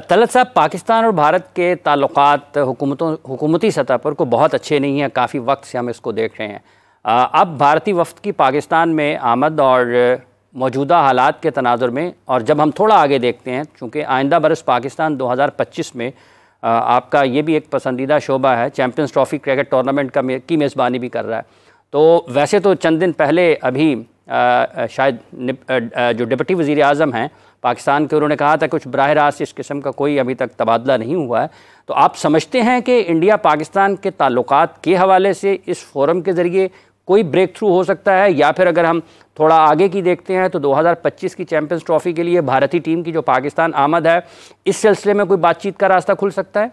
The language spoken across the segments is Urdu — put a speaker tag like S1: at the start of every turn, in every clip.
S1: طلعت صاحب، پاکستان اور بھارت کے تعلقات حکومتی سطح پر کو بہت اچھے نہیں ہیں، کافی وقت سے ہم اس کو دیکھ رہے ہیں۔ اب بھارتی وفد کی پاکستان میں آمد اور موجودہ حالات کے تناظر میں، اور جب ہم تھوڑا آگے دیکھتے ہیں، چونکہ آئندہ برس پاکستان 2025 میں آپ کا یہ بھی ایک پسندیدہ شعبہ ہے، چیمپئنز ٹرافی کرکٹ ٹورنامنٹ کی میزبانی بھی کر رہا ہے، تو ویسے تو چند دن پہلے ابھی شاید جو ڈپٹی وزیر اعظم ہیں پاکستان کے، انہوں نے کہا تھا کچھ براہ راست اس قسم کا کوئی ابھی تک تبادلہ نہیں ہوا ہے، تو آپ سمجھتے ہیں کہ انڈیا پاکستان کے تعلقات کے حوالے سے اس فورم کے ذریعے کوئی بریک تھرو ہو سکتا ہے، یا پھر اگر ہم تھوڑا آگے کی دیکھتے ہیں تو 2025 کی چیمپئنز ٹرافی کے لیے بھارتی ٹیم کی جو پاکستان آمد ہے، اس سلسلے میں کوئی بات چیت کا راستہ کھل سکتا ہے؟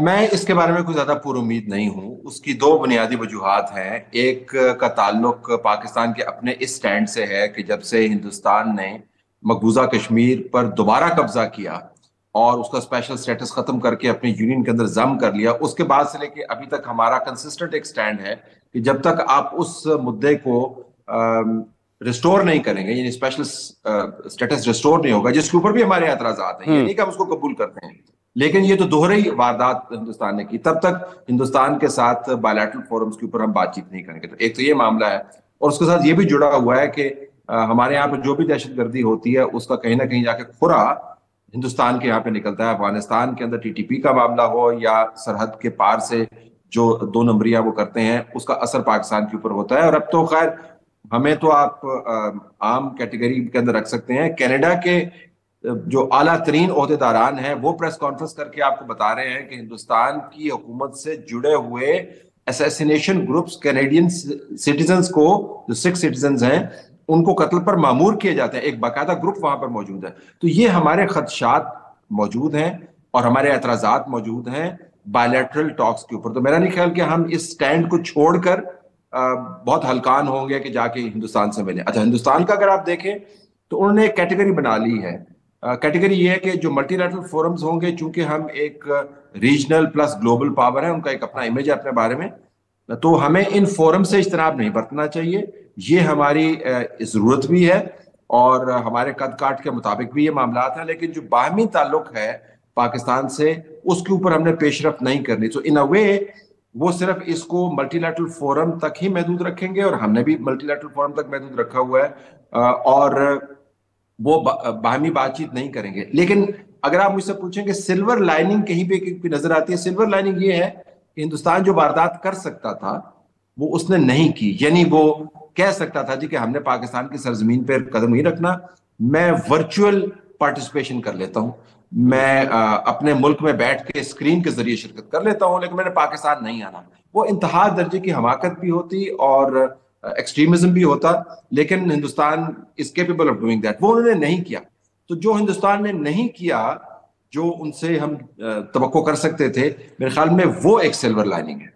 S2: میں اس کے بارے میں کوئی زیادہ پر امید نہیں ہوں۔ اس کی دو بنیادی وجوہات ہیں۔ ایک کا تعلق پاکستان کے اپنے اس سٹینڈ سے ہے کہ جب سے ہندوستان نے مقبوضہ کشمیر پر دوبارہ قبضہ کیا اور اس کا اسپیشل سٹیٹس ختم کر کے اپنی یونین کے اندر ضم کر لیا، اس کے بعد سے لے کے ابھی تک ہمارا کنسسٹنٹ ایک سٹینڈ ہے کہ جب تک آپ اس مدعے کو ریسٹور نہیں کریں گے، یعنی اسپیشل سٹیٹس ریسٹور نہیں ہوگا، جس کے اوپر بھی ہمارے اعتراضات ہیں، یہ نہیں کہ ہم اس کو قبول کرتے ہیں، لیکن یہ تو دوہری واردات ہندوستان نے کی، تب تک ہندوستان کے ساتھ بائیلیٹرل فورمز کے اوپر ہم بات چیت نہیں کریں گے۔ تو ایک تو یہ معاملہ ہے، اور اس کے ساتھ یہ بھی جڑا ہوا ہے کہ ہمارے یہاں پہ جو بھی دہشت گردی ہوتی ہے اس کا کہیں نہ کہیں جا کے کھرا ہندوستان کے یہاں پہ نکلتا ہے۔ افغانستان کے اندر TTP کا معاملہ ہو یا سرحد کے پار سے جو دو نمبریاں وہ کرتے ہیں، اس کا اثر پاکستان کے اوپر ہوتا ہے۔ اور اب تو خیر ہمیں تو آپ عام کیٹیگری کے اندر رکھ سکتے ہیں، کینیڈا کے جو اعلیٰ ترین عہدیداران ہیں وہ پریس کانفرنس کر کے آپ کو بتا رہے ہیں کہ ہندوستان کی حکومت سے جڑے ہوئے اسیسینیشن گروپس کینیڈین سٹیزنز کو، جو 6 سٹیزنز ہیں، ان کو قتل پر مامور کیے جاتے ہیں۔ ایک باقاعدہ گروپ وہاں پر موجود ہے۔ تو یہ ہمارے خدشات موجود ہیں اور ہمارے اعتراضات موجود ہیں بائیلیٹرل ٹاکس کے اوپر۔ تو میرا نہیں خیال کہ ہم اس سٹینڈ کو چھوڑ کر بہت ہلکان ہوں گے کہ جا کے ہندوستان سے ملیں۔ اچھا، ہندوستان کا اگر آپ دیکھیں تو انہوں نے ایک کیٹیگری بنا لی ہے۔ کیٹیگری یہ ہے کہ جو ملٹی لیٹرل فورمز ہوں گے، چونکہ ہم ایک ریجنل پلس گلوبل پاور ہیں، ان کا ایک اپنا امیج ہے اپنے بارے میں، تو ہمیں ان فورم سے اجتناب نہیں برتنا چاہیے۔ یہ ہماری ضرورت بھی ہے اور ہمارے قد کاٹ کے مطابق بھی یہ معاملات ہیں، لیکن جو باہمی تعلق ہے پاکستان سے، اس کے اوپر ہم نے پیش رفت نہیں کرنی۔ تو ان اے وے وہ صرف اس کو ملٹی لیٹرل فورم تک ہی محدود رکھیں گے، اور ہم نے بھی ملٹی لیٹرل فورم تک محدود رکھا ہوا ہے، اور وہ باہمی بات چیت نہیں کریں گے۔ لیکن اگر آپ مجھ سے پوچھیں کہ سلور لائننگ کہیں پہ نظر آتی ہے، سلور لائننگ یہ ہے کہ ہندوستان جو واردات کر سکتا تھا وہ اس نے نہیں کی۔ یعنی وہ کہہ سکتا تھا جی کہ ہم نے پاکستان کی سرزمین پہ قدم نہیں رکھنا، میں ورچوئل پارٹیسپیشن کر لیتا ہوں، میں اپنے ملک میں بیٹھ کے اسکرین کے ذریعے شرکت کر لیتا ہوں، لیکن میں نے پاکستان نہیں آنا۔ وہ انتہا درجے کی حماقت بھی ہوتی اور ایکسٹریمزم بھی ہوتا، لیکن Hindustan is capable of doing that، وہ انہوں نے نہیں کیا۔ تو جو ہندوستان نے نہیں کیا، جو ان سے ہم توقع کر سکتے تھے، میرے خیال میں وہ ایک سلور لائننگ ہے۔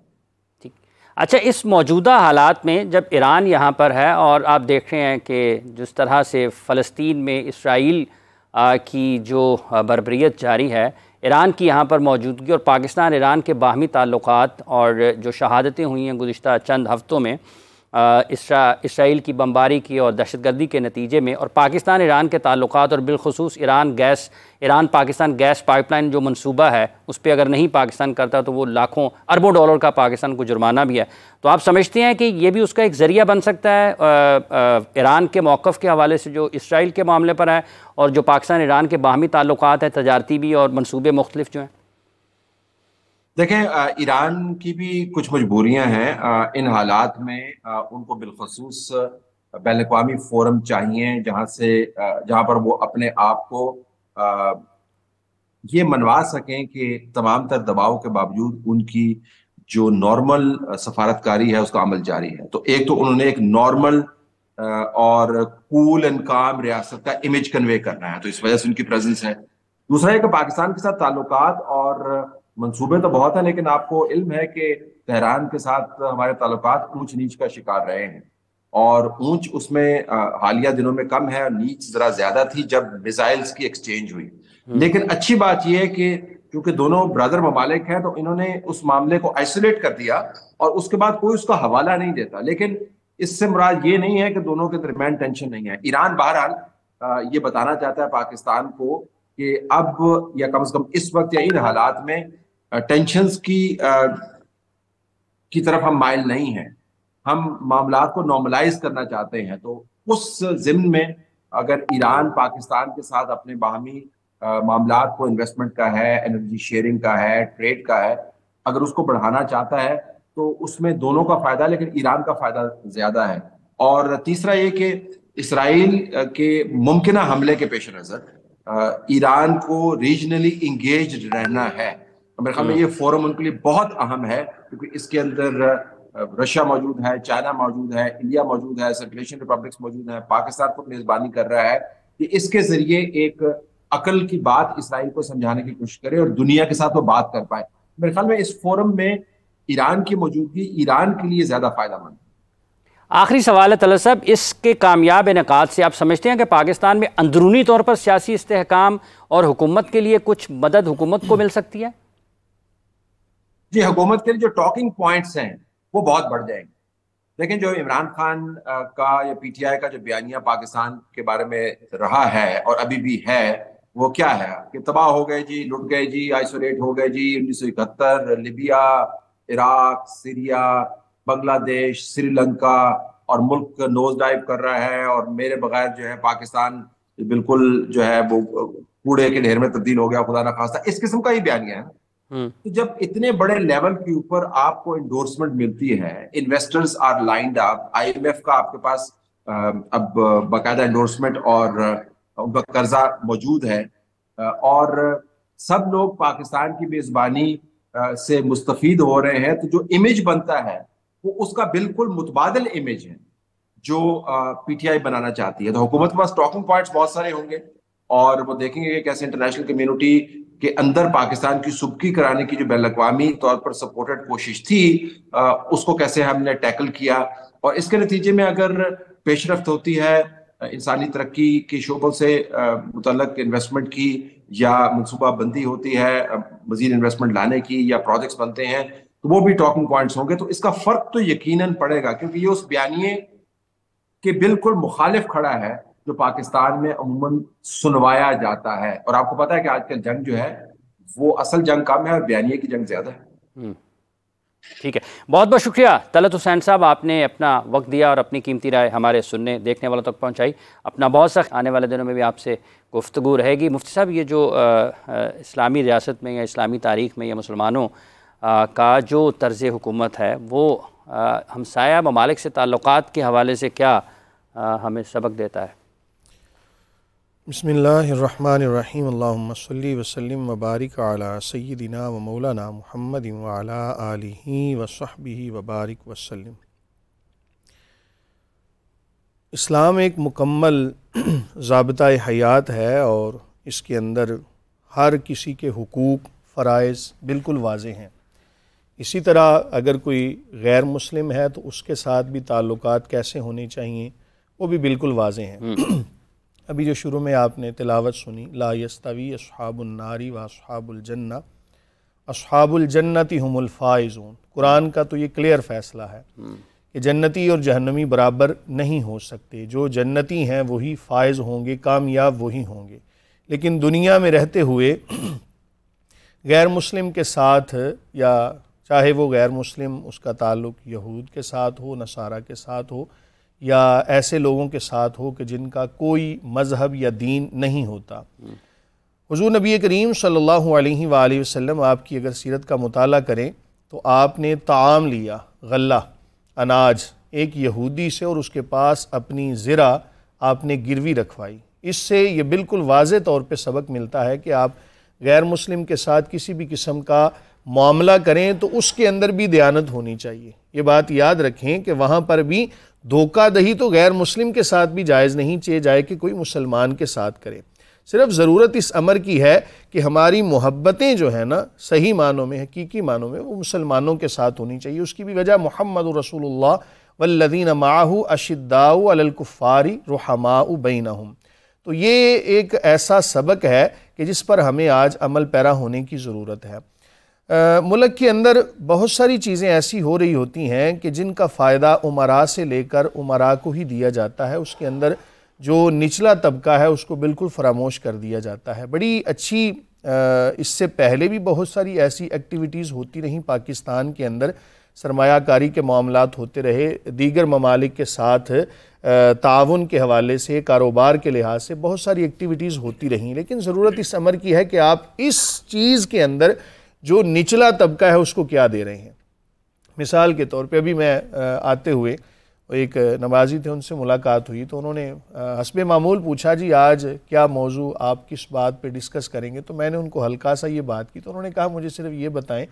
S1: ٹھیک، اچھا، اس موجودہ حالات میں جب ایران یہاں پر ہے اور آپ دیکھ رہے ہیں کہ جس طرح سے فلسطین میں اسرائیل کی جو بربریت جاری ہے، ایران کی یہاں پر موجودگی اور پاکستان ایران کے باہمی تعلقات اور جو شہادتیں ہوئی ہیں گزشتہ چند ہفتوں میں اسرائیل کی بمباری کی اور دہشت گردی کے نتیجے میں، اور پاکستان ایران کے تعلقات اور بالخصوص Iran Pakistan gas pipeline جو منصوبہ ہے، اس پہ اگر نہیں پاکستان کرتا تو وہ لاکھوں اربوں ڈالر کا پاکستان کو جرمانہ بھی ہے، تو آپ سمجھتے ہیں کہ یہ بھی اس کا ایک ذریعہ بن سکتا ہے ایران کے موقف کے حوالے سے جو اسرائیل کے معاملے پر ہے، اور جو پاکستان ایران کے باہمی تعلقات ہیں تجارتی بھی اور منصوبے مختلف جو ہیں؟
S2: دیکھیں، ایران کی بھی کچھ مجبوریاں ہیں ان حالات میں۔ ان کو بالخصوص بین الاقوامی فورم چاہیے جہاں پر وہ اپنے آپ کو یہ منوا سکیں کہ تمام تر دباؤ کے باوجود ان کی جو نارمل سفارتکاری ہے اس کا عمل جاری ہے۔ تو ایک تو انہوں نے ایک نارمل اور کول اینڈ کام ریاست کا امیج کنوے کرنا ہے، تو اس وجہ سے ان کی پریزنس ہے۔ دوسرا ہے کہ پاکستان کے ساتھ تعلقات اور منصوبے تو بہت ہیں، لیکن آپ کو علم ہے کہ تہران کے ساتھ ہمارے تعلقات اونچ نیچ کا شکار رہے ہیں، اور اونچ اس میں حالیہ دنوں میں کم ہے، اور نیچ ذرا زیادہ تھی جب میزائلز کی ایکسچینج ہوئی۔ لیکن اچھی بات یہ ہے کہ کیونکہ دونوں برادر ممالک ہیں تو انہوں نے اس معاملے کو آئسولیٹ کر دیا، اور اس کے بعد کوئی اس کا حوالہ نہیں دیتا۔ لیکن اس سے مراد یہ نہیں ہے کہ دونوں کے درمیان ٹینشن نہیں ہے۔ ایران بہرحال یہ بتانا چاہتا ہے پاکستان کو کہ اب یا کم از کم اس وقت یا ان حالات میں ٹینشنز کی طرف ہم مائل نہیں ہیں. ہم معاملات کو نارملائز کرنا چاہتے ہیں. تو اس ضمن میں اگر ایران پاکستان کے ساتھ اپنے باہمی معاملات کو انویسٹمنٹ کا ہے, انرجی شیئرنگ کا ہے, ٹریڈ کا ہے, اگر اس کو بڑھانا چاہتا ہے تو اس میں دونوں کا فائدہ, لیکن ایران کا فائدہ زیادہ ہے. اور تیسرا یہ کہ اسرائیل کے ممکنہ حملے کے پیش نظر ایران کو ریجنلی انگیجڈ رہنا ہے. میرے خیال میں یہ فورم ان کے لیے بہت اہم ہے, کیونکہ اس کے اندر رشیا موجود ہے, چائنا موجود ہے, انڈیا موجود ہے, سرکولیشن ریپبلکس موجود ہیں, پاکستان کو میزبانی کر رہا ہے, کہ اس کے ذریعے ایک عقل کی بات اسرائیل کو سمجھانے کی کوشش کرے اور دنیا کے ساتھ وہ بات کر پائے. میرے خیال میں اس فورم میں ایران کی موجودگی ایران کے لیے زیادہ فائدہ مند ہے.
S1: آخری سوال ہے طلعت صاحب, اس کے کامیاب انعقاد سے آپ سمجھتے ہیں کہ پاکستان میں اندرونی طور پر سیاسی استحکام اور حکومت کے لیے کچھ مدد حکومت کو مل سکتی ہے؟
S2: جی, حکومت کے لیے جو ٹاکنگ پوائنٹس ہیں وہ بہت بڑھ جائیں گے. لیکن جو عمران خان کا یا پی ٹی آئی کا جو بیانیہ پاکستان کے بارے میں رہا ہے اور ابھی بھی ہے, وہ کیا ہے کہ تباہ ہو گئے جی, لٹ گئے جی, آئسولیٹ ہو گئے جی, 1971 لیبیا, عراق, سیریا, بنگلہ دیش, سری لنکا, اور ملک نوز ڈائیو کر رہا ہے, اور میرے بغیر جو ہے پاکستان بالکل جو ہے وہ کوڑے کے ڈھیر میں تبدیل ہو گیا, خدا نہ خواستہ. اس قسم کا ہی بیانیہ ہے. تو جب اتنے بڑے لیول کے اوپر آپ کو انڈورسمنٹ ملتی ہے, investors are lined up, I M F کا آپ کے پاس اب باقاعدہ انڈورسمنٹ اور ان کا قرضہ موجود ہے, اور سب لوگ پاکستان کی میزبانی سے مستفید ہو رہے ہیں, تو جو امیج بنتا ہے وہ اس کا بالکل متبادل امیج ہے جو پی ٹی آئی بنانا چاہتی ہے. تو حکومت کے پاس ٹاکنگ پوائنٹس بہت سارے ہوں گے, اور وہ دیکھیں گے کہ کیسے انٹرنیشنل کمیونٹی کے اندر پاکستان کی سبکی کرانے کی جو بین الاقوامی طور پر سپورٹڈ کوشش تھی, اس کو کیسے ہم نے ٹیکل کیا, اور اس کے نتیجے میں اگر پیش رفت ہوتی ہے انسانی ترقی کے شعبوں سے متعلق انویسٹمنٹ کی, یا منصوبہ بندی ہوتی ہے مزید انویسٹمنٹ لانے کی, یا پروجیکٹس بنتے ہیں, تو وہ بھی ٹاکنگ پوائنٹس ہوں گے. تو اس کا فرق تو یقیناً پڑے گا, کیونکہ یہ اس بیانیے کے بالکل مخالف کھڑا ہے جو پاکستان میں عموماً سنوایا جاتا ہے. اور آپ کو پتا ہے کہ آج کل جنگ جو ہے وہ اصل جنگ کم ہے اور بیانیے کی جنگ زیادہ ہے.
S1: ٹھیک ہے, بہت بہت شکریہ طلعت حسین صاحب, آپ نے اپنا وقت دیا اور اپنی قیمتی رائے ہمارے سننے دیکھنے والوں تک پہنچائی. اپنا بہت سخت آنے والے دنوں میں بھی آپ سے گفتگو رہے گی. مفتی صاحب, یہ جو اسلامی ریاست میں یا اسلامی تاریخ میں یا مسلمانوں کا جو طرز حکومت ہے, وہ ہمسایہ ممالک سے تعلقات کے حوالے سے کیا ہمیں سبق دیتا ہے؟
S3: بسم اللہ الرحمن الرحیم. اللہم صلی وسلم وبارک علی سیدنا و مولانا محمد وعلی آلہ وصحبہ وبارک وسلم. اسلام ایک مکمل ضابطۂ حیات ہے, اور اس کے اندر ہر کسی کے حقوق فرائض بالکل واضح ہیں. اسی طرح اگر کوئی غیر مسلم ہے تو اس کے ساتھ بھی تعلقات کیسے ہونے چاہیے وہ بھی بالکل واضح ہیں. ابھی جو شروع میں آپ نے تلاوت سنی, لا یستوی اصحاب النار و اصحاب الجنہ, اصحاب الجنتی هم الفائزون, قرآن کا تو یہ کلیئر فیصلہ ہے کہ جنتی اور جہنمی برابر نہیں ہو سکتے. جو جنتی ہیں وہی فائز ہوں گے, کامیاب وہی ہوں گے. لیکن دنیا میں رہتے ہوئے غیر مسلم کے ساتھ, یا چاہے وہ غیر مسلم اس کا تعلق یہود کے ساتھ ہو, نصارہ کے ساتھ ہو, یا ایسے لوگوں کے ساتھ ہو کہ جن کا کوئی مذہب یا دین نہیں ہوتا. حضور نبی کریم صلی اللہ علیہ وآلہ وسلم, آپ کی اگر سیرت کا مطالعہ کریں تو آپ نے طعام لیا, غلہ, اناج, ایک یہودی سے, اور اس کے پاس اپنی زرع آپ نے گروی رکھوائی. اس سے یہ بالکل واضح طور پہ سبق ملتا ہے کہ آپ غیر مسلم کے ساتھ کسی بھی قسم کا معاملہ کریں تو اس کے اندر بھی دیانت ہونی چاہیے. یہ بات یاد رکھیں کہ وہاں پر بھی دھوکہ دہی تو غیر مسلم کے ساتھ بھی جائز نہیں جائے کہ کوئی مسلمان کے ساتھ کرے. صرف ضرورت اس امر کی ہے کہ ہماری محبتیں جو ہیں نا صحیح معنوں میں, حقیقی معنوں میں, وہ مسلمانوں کے ساتھ ہونی چاہیے. اس کی بھی وجہ محمد رسول اللہ والذین معہ اشداء علی الکفار رحماء بینہم. تو یہ ایک ایسا سبق ہے کہ جس پر ہمیں آج عمل پیرا ہونے کی ضرورت ہے. ملک کے اندر بہت ساری چیزیں ایسی ہو رہی ہوتی ہیں کہ جن کا فائدہ امراء سے لے کر امراء کو ہی دیا جاتا ہے. اس کے اندر جو نچلا طبقہ ہے اس کو بالکل فراموش کر دیا جاتا ہے۔ بڑی اچھی اس سے پہلے بھی بہت ساری ایسی ایکٹیویٹیز ہوتی رہیں پاکستان کے اندر، سرمایہ کاری کے معاملات ہوتے رہے، دیگر ممالک کے ساتھ تعاون کے حوالے سے، کاروبار کے لحاظ سے بہت ساری ایکٹیویٹیز ہوتی رہیں، لیکن ضرورت اس امر کی ہے کہ آپ اس چیز کے اندر جو نچلا طبقہ ہے اس کو کیا دے رہے ہیں۔ مثال کے طور پہ ابھی میں آتے ہوئے ایک نمازی تھے، ان سے ملاقات ہوئی تو انہوں نے حسب معمول پوچھا جی آج کیا موضوع آپ کس بات پہ ڈسکس کریں گے، تو میں نے ان کو ہلکا سا یہ بات کی تو انہوں نے کہا مجھے صرف یہ بتائیں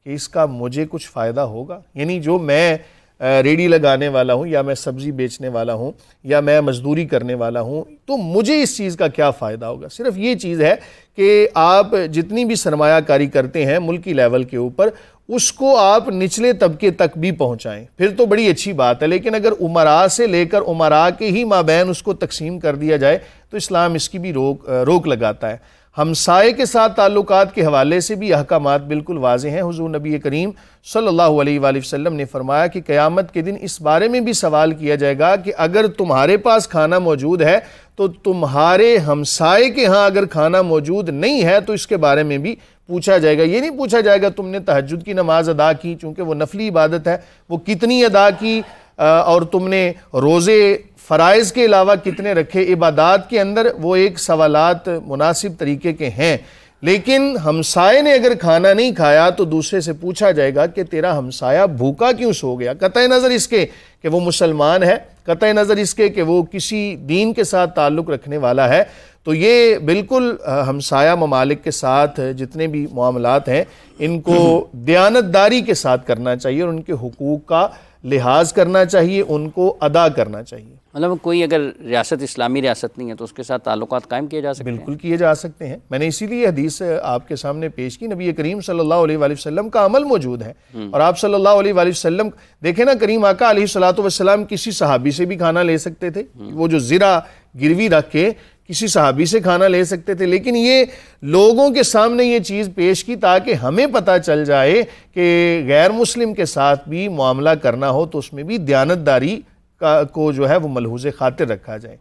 S3: کہ اس کا مجھے کچھ فائدہ ہوگا، یعنی جو میں ریڑھی لگانے والا ہوں یا میں سبزی بیچنے والا ہوں یا میں مزدوری کرنے والا ہوں تو مجھے اس چیز کا کیا فائدہ ہوگا۔ صرف یہ چیز ہے کہ آپ جتنی بھی سرمایہ کاری کرتے ہیں ملکی لیول کے اوپر اس کو آپ نچلے طبقے تک بھی پہنچائیں، پھر تو بڑی اچھی بات ہے، لیکن اگر امراء سے لے کر امراء کے ہی مابین اس کو تقسیم کر دیا جائے تو اسلام اس کی بھی روک لگاتا ہے۔ ہمسائے کے ساتھ تعلقات کے حوالے سے بھی احکامات بالکل واضح ہیں۔ حضور نبی کریم صلی اللہ علیہ وآلہ وسلم نے فرمایا کہ قیامت کے دن اس بارے میں بھی سوال کیا جائے گا کہ اگر تمہارے پاس کھانا موجود ہے تو تمہارے ہمسائے کے ہاں اگر کھانا موجود نہیں ہے تو اس کے بارے میں بھی پوچھا جائے گا۔ یہ نہیں پوچھا جائے گا تم نے تہجد کی نماز ادا کی، چونکہ وہ نفلی عبادت ہے، وہ کتنی ادا کی، اور تم نے روزے فرائض کے علاوہ کتنے رکھے۔ عبادات کے اندر وہ ایک سوالات مناسب طریقے کے ہیں، لیکن ہمسائے نے اگر کھانا نہیں کھایا تو دوسرے سے پوچھا جائے گا کہ تیرا ہمسایہ بھوکا کیوں سو گیا، قطع نظر اس کے کہ وہ مسلمان ہے، قطع نظر اس کے کہ وہ کسی دین کے ساتھ تعلق رکھنے والا ہے۔ تو یہ بالکل ہمسایہ ممالک کے ساتھ جتنے بھی معاملات ہیں ان کو دیانتداری کے ساتھ کرنا چاہیے اور ان کے حقوق کا لحاظ کرنا چاہیے، ان کو ادا کرنا چاہیے۔
S1: مطلب کوئی اگر ریاست اسلامی ریاست نہیں ہے تو اس کے ساتھ تعلقات قائم کیے جا سکتے ہیں؟
S3: بالکل کیے جا سکتے ہیں۔ میں نے اسی لیے حدیث آپ کے سامنے پیش کی، نبی کریم صلی اللہ علیہ وآلہ وسلم کا عمل موجود ہے، اور آپ صلی اللہ علیہ وآلہ وسلم دیکھیں نا، کریم آقا علیہ الصلوۃ والسلام کسی صحابی سے بھی کھانا لے سکتے تھے، وہ جو زرہ گروی رکھ کے کسی صحابی سے کھانا لے سکتے تھے، لیکن یہ لوگوں کے سامنے یہ چیز پیش کی تاکہ ہمیں پتہ چل جائے کہ غیر مسلم کے ساتھ بھی معاملہ کرنا ہو تو اس میں بھی دیانتداری کو جو ہے وہ ملحوظ خاطر رکھا جائے۔